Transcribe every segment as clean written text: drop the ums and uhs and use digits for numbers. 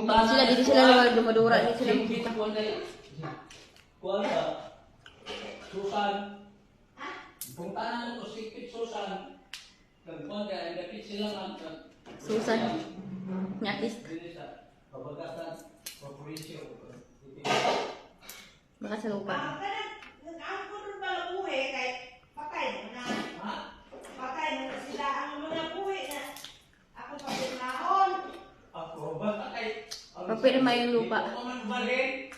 Sila dito sila naman dumadura. Dito sila magpunta. Kuha ka. Susan. Puntahan mo sikit Susan. Kuha ka. Dapit sila man. Susan. Nyakis. Pabagatan. Papurisyo. Baka sa lupa. Ang kudul pala buhi kay patay mo na. Patay mo na sila ang mga buhi na. Ako pa pinahon. Ako ba kay Papirma yung lupa. Ako man balik.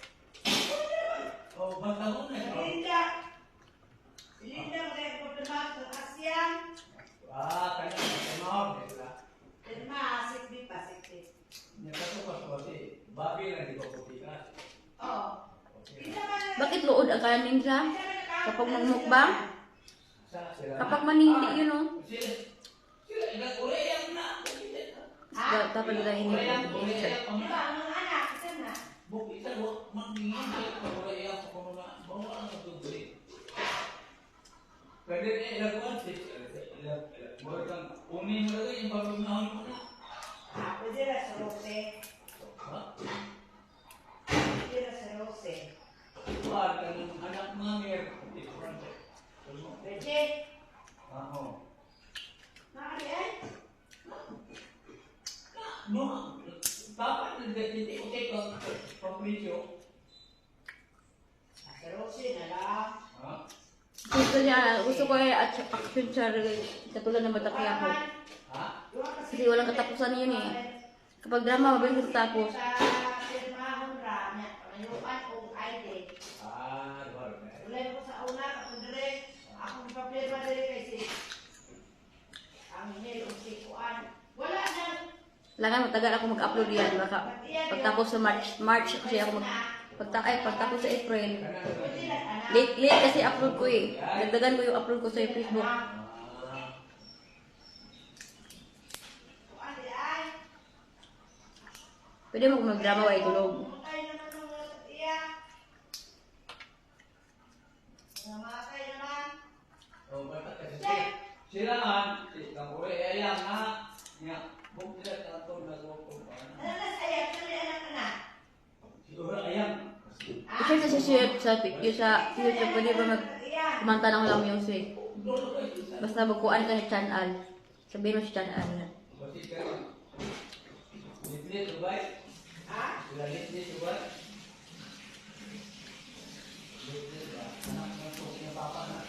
Oh, basta mo na. Linda. Linda kaya ko pinahon sa Asyang. Kanya mo nila. Pinma asik di pasik. Nya ka pa kasi babi na di ko putika. Oh. Bakit luod ang kanin siya? Kapag magmukbang? Kapag manindi yun o. Sila ilang ureyang na. Dapat nila hindi. Ang anak, isa na. Bukit sa magingin sa ureyang sa kumuna. Bawa ang magdugri. Pwede na ilaguan. Buwan kang unin mo rin yung pagpunahon mo na. Pwede na sa Rose. Pwede na sa Rose. Buwan ka ng anak mga mer. Pwede. Oo. Nakalian? No, dapat hindi ko take pang-video. Sa Rose na lang. Gusto ko ay action siya katulad ng Bataki ako. Kasi walang katapusan yun eh. Kapag drama, mabilis tapos. Sa pirmahon ra niya, pangayuan o ID. Ulay ko sa una, kapag direct, akong papirma direct kay si ang email o si Kuan. Wala na. Kailangan matagal ako mag-upload yan. Baka pagtapos sa March kasi ako pagtapos sa April. Late kasi upload ko eh. Dagdagan ko yung upload ko sa Facebook. Pwede mo kung mag-drama wa itulog. Namatay naman. Sila man, ang ureyang na. Bukit sila tatong nag-upo. Ano na sayap? Ano yung anak-anak? Siguro ayam. I-share sa video sa YouTube. Pwede ba kumanta ng walang music? Basta magkuhan ka ng channel. Sabihin mo si channel. Litlit ubay. Ha? Sila litlit ubay. Litlit ba? Anak ng tuki ng papa na.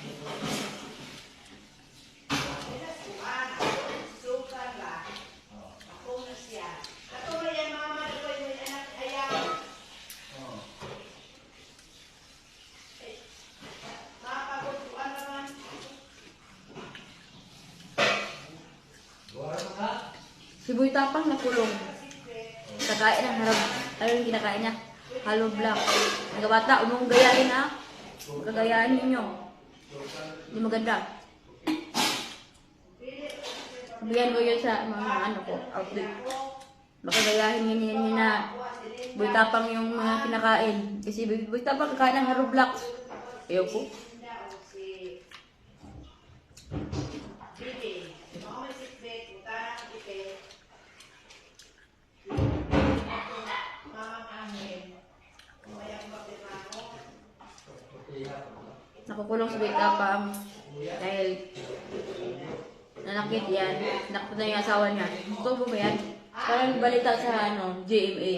Siboy tapang na kulong. Kakain ng harap. Ano yung kinakain niya? Hollow block. Mga bata, umong gayahin ha. Kagayahin ninyo. Hindi maganda. Sabihan ko yun sa mga ano ko, outfit. Baka gayahin yun na boy tapang yung mga kinakain. Kasi boy tapang kakain ng hollow block. Ayaw ko. Nakukulong sa boy tapang dahil nanakit yan. Nakita na yung asawa niya. Gusto mo ba yan? Parang balita sa GMA.